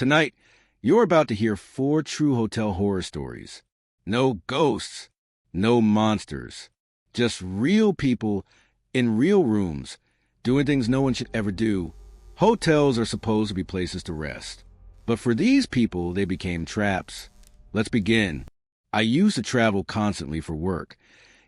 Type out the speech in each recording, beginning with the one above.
Tonight, you're about to hear 4 true hotel horror stories. No ghosts, no monsters, just real people in real rooms doing things no one should ever do. Hotels are supposed to be places to rest, but for these people, they became traps. Let's begin. I used to travel constantly for work,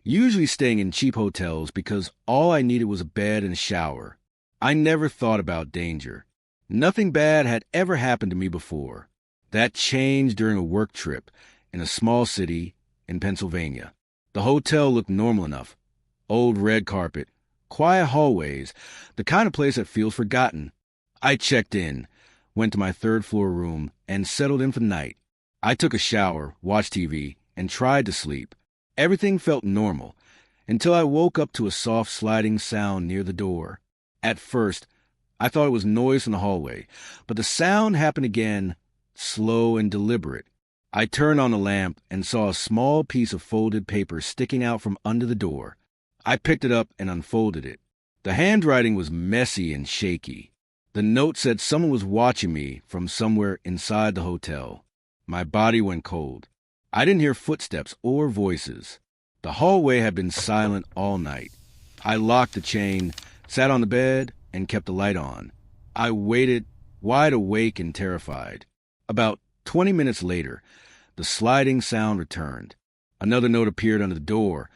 usually staying in cheap hotels because all I needed was a bed and a shower. I never thought about danger. Nothing bad had ever happened to me before. That changed during a work trip in a small city in Pennsylvania. The hotel looked normal enough. Old red carpet, quiet hallways, the kind of place that feels forgotten. I checked in, went to my 3rd floor room, and settled in for the night. I took a shower, watched TV, and tried to sleep. Everything felt normal until I woke up to a soft sliding sound near the door. At first, I thought it was noise from the hallway, but the sound happened again, slow and deliberate. I turned on the lamp and saw a small piece of folded paper sticking out from under the door. I picked it up and unfolded it. The handwriting was messy and shaky. The note said someone was watching me from somewhere inside the hotel. My body went cold. I didn't hear footsteps or voices. The hallway had been silent all night. I locked the chain, sat on the bed, and kept the light on. I waited, wide awake and terrified. About 20 minutes later, the sliding sound returned. Another note appeared under the door,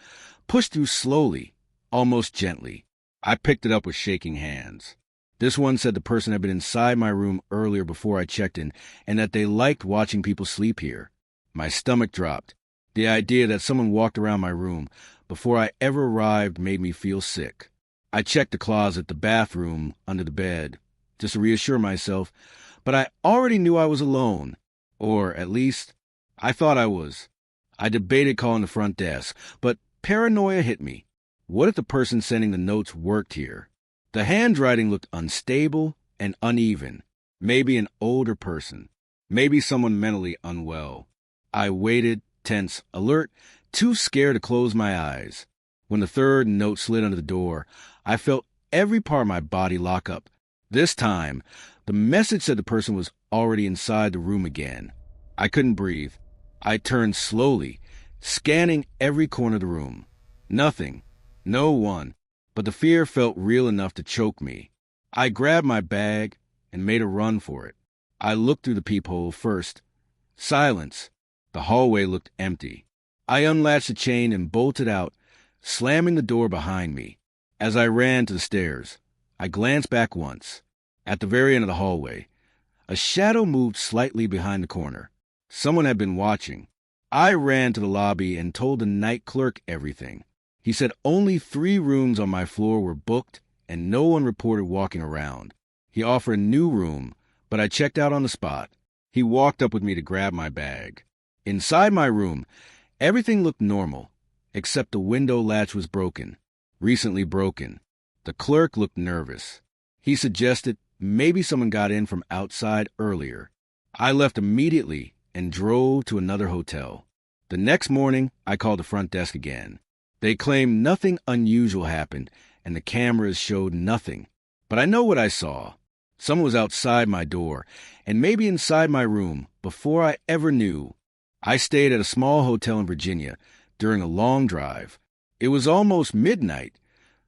pushed through slowly, almost gently. I picked it up with shaking hands. This one said the person had been inside my room earlier before I checked in, and that they liked watching people sleep here. My stomach dropped. The idea that someone walked around my room before I ever arrived made me feel sick. I checked the closet, the bathroom, under the bed, just to reassure myself, but I already knew I was alone. Or, at least, I thought I was. I debated calling the front desk, but paranoia hit me. What if the person sending the notes worked here? The handwriting looked unstable and uneven. Maybe an older person. Maybe someone mentally unwell. I waited, tense, alert, too scared to close my eyes. When the 3rd note slid under the door, I felt every part of my body lock up. This time, the message said the person was already inside the room again. I couldn't breathe. I turned slowly, scanning every corner of the room. Nothing. No one. But the fear felt real enough to choke me. I grabbed my bag and made a run for it. I looked through the peephole first. Silence. The hallway looked empty. I unlatched the chain and bolted out, slamming the door behind me. As I ran to the stairs, I glanced back once. At the very end of the hallway, a shadow moved slightly behind the corner. Someone had been watching. I ran to the lobby and told the night clerk everything. He said only 3 rooms on my floor were booked and no one reported walking around. He offered a new room, but I checked out on the spot. He walked up with me to grab my bag. Inside my room, everything looked normal, except the window latch was broken. Recently broken. The clerk looked nervous. He suggested maybe someone got in from outside earlier. I left immediately and drove to another hotel. The next morning, I called the front desk again. They claimed nothing unusual happened and the cameras showed nothing. But I know what I saw. Someone was outside my door and maybe inside my room before I ever knew. I stayed at a small hotel in Virginia during a long drive. It was almost midnight.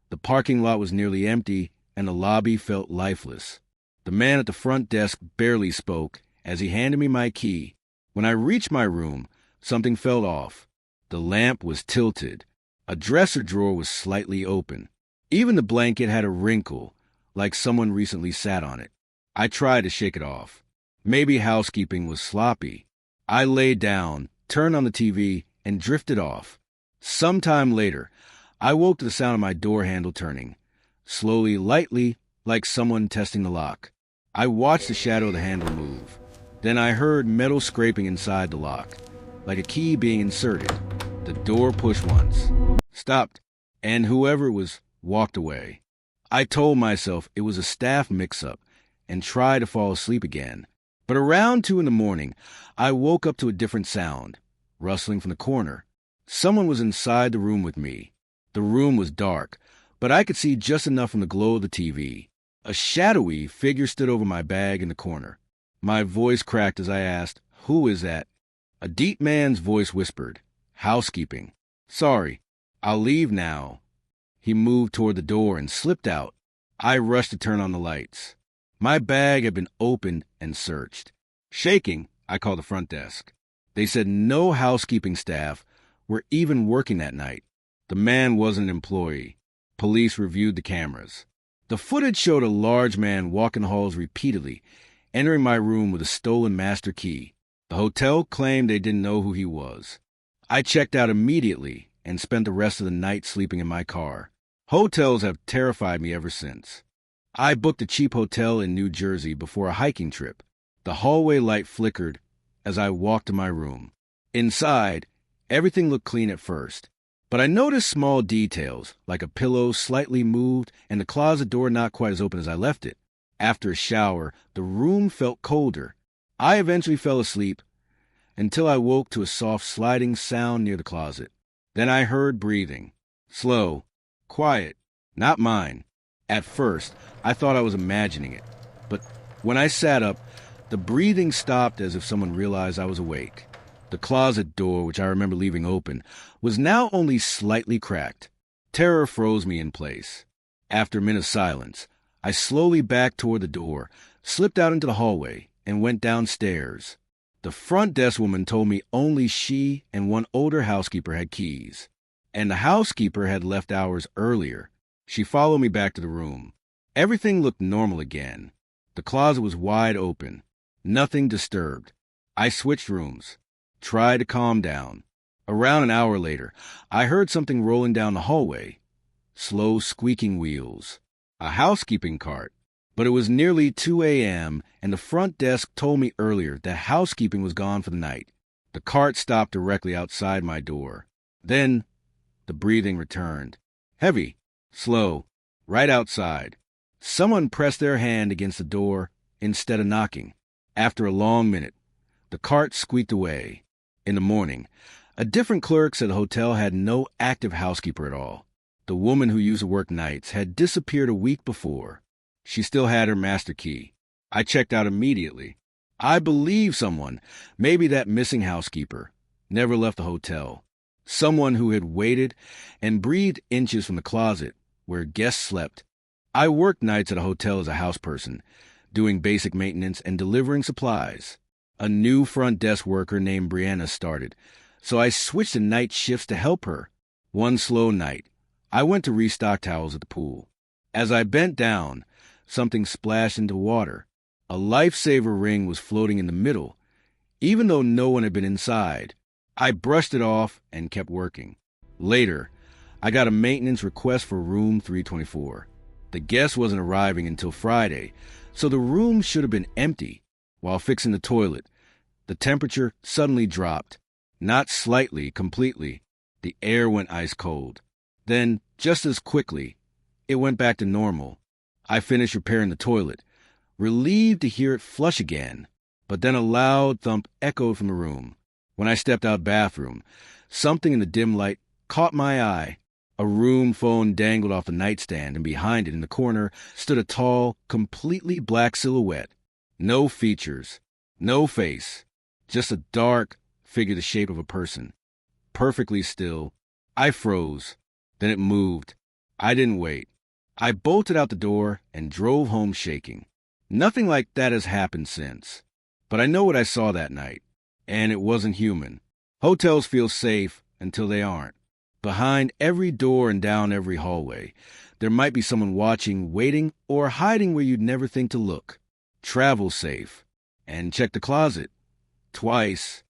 The parking lot was nearly empty, and the lobby felt lifeless. The man at the front desk barely spoke as he handed me my key. When I reached my room, something fell off. The lamp was tilted. A dresser drawer was slightly open. Even the blanket had a wrinkle, like someone recently sat on it. I tried to shake it off. Maybe housekeeping was sloppy. I lay down, turned on the TV, and drifted off. Sometime later, I woke to the sound of my door handle turning, slowly, lightly, like someone testing the lock. I watched the shadow of the handle move. Then I heard metal scraping inside the lock, like a key being inserted. The door pushed once, stopped, and whoever it was walked away. I told myself it was a staff mix-up and tried to fall asleep again. But around 2 a.m, I woke up to a different sound, rustling from the corner. Someone was inside the room with me. The room was dark, but I could see just enough from the glow of the TV. A shadowy figure stood over my bag in the corner. My voice cracked as I asked, "Who is that?" A deep man's voice whispered, "Housekeeping." "Sorry, I'll leave now." He moved toward the door and slipped out. I rushed to turn on the lights. My bag had been opened and searched. Shaking, I called the front desk. They said no housekeeping staff were even working that night. The man wasn't an employee. Police reviewed the cameras. The footage showed a large man walking the halls repeatedly, entering my room with a stolen master key. The hotel claimed they didn't know who he was. I checked out immediately and spent the rest of the night sleeping in my car. Hotels have terrified me ever since. I booked a cheap hotel in New Jersey before a hiking trip. The hallway light flickered as I walked to my room. Inside, everything looked clean at first, but I noticed small details, like a pillow slightly moved and the closet door not quite as open as I left it. After a shower, the room felt colder. I eventually fell asleep until I woke to a soft sliding sound near the closet. Then I heard breathing. Slow, quiet, not mine. At first, I thought I was imagining it, but when I sat up, the breathing stopped as if someone realized I was awake. The closet door, which I remember leaving open, was now only slightly cracked. Terror froze me in place. After a minute of silence, I slowly backed toward the door, slipped out into the hallway, and went downstairs. The front desk woman told me only she and one older housekeeper had keys, and the housekeeper had left hours earlier. She followed me back to the room. Everything looked normal again. The closet was wide open. Nothing disturbed. I switched rooms. Tried to calm down. Around an hour later, I heard something rolling down the hallway. Slow squeaking wheels. A housekeeping cart. But it was nearly 2 a.m., and the front desk told me earlier that housekeeping was gone for the night. The cart stopped directly outside my door. Then, the breathing returned. Heavy. Slow. Right outside. Someone pressed their hand against the door instead of knocking. After a long minute, the cart squeaked away. In the morning, a different clerk said the hotel had no active housekeeper at all. The woman who used to work nights had disappeared a week before. She still had her master key. I checked out immediately. I believe someone, maybe that missing housekeeper, never left the hotel. Someone who had waited and breathed inches from the closet where guests slept. I worked nights at a hotel as a house person, doing basic maintenance and delivering supplies. A new front desk worker named Brianna started, so I switched to night shifts to help her. One slow night, I went to restock towels at the pool. As I bent down, something splashed into water. A lifesaver ring was floating in the middle, even though no one had been inside. I brushed it off and kept working. Later, I got a maintenance request for room 324. The guest wasn't arriving until Friday, so the room should have been empty. While fixing the toilet, the temperature suddenly dropped. Not slightly, completely. The air went ice cold. Then, just as quickly, it went back to normal. I finished repairing the toilet, relieved to hear it flush again. But then a loud thump echoed from the room. When I stepped out of the bathroom, something in the dim light caught my eye. A room phone dangled off the nightstand, and behind it in the corner stood a tall, completely black silhouette. No features, no face, just a dark figure the shape of a person. Perfectly still. I froze. Then it moved. I didn't wait. I bolted out the door and drove home shaking. Nothing like that has happened since. But I know what I saw that night, and it wasn't human. Hotels feel safe until they aren't. Behind every door and down every hallway, there might be someone watching, waiting, or hiding where you'd never think to look. Travel safe. And check the closet. Twice.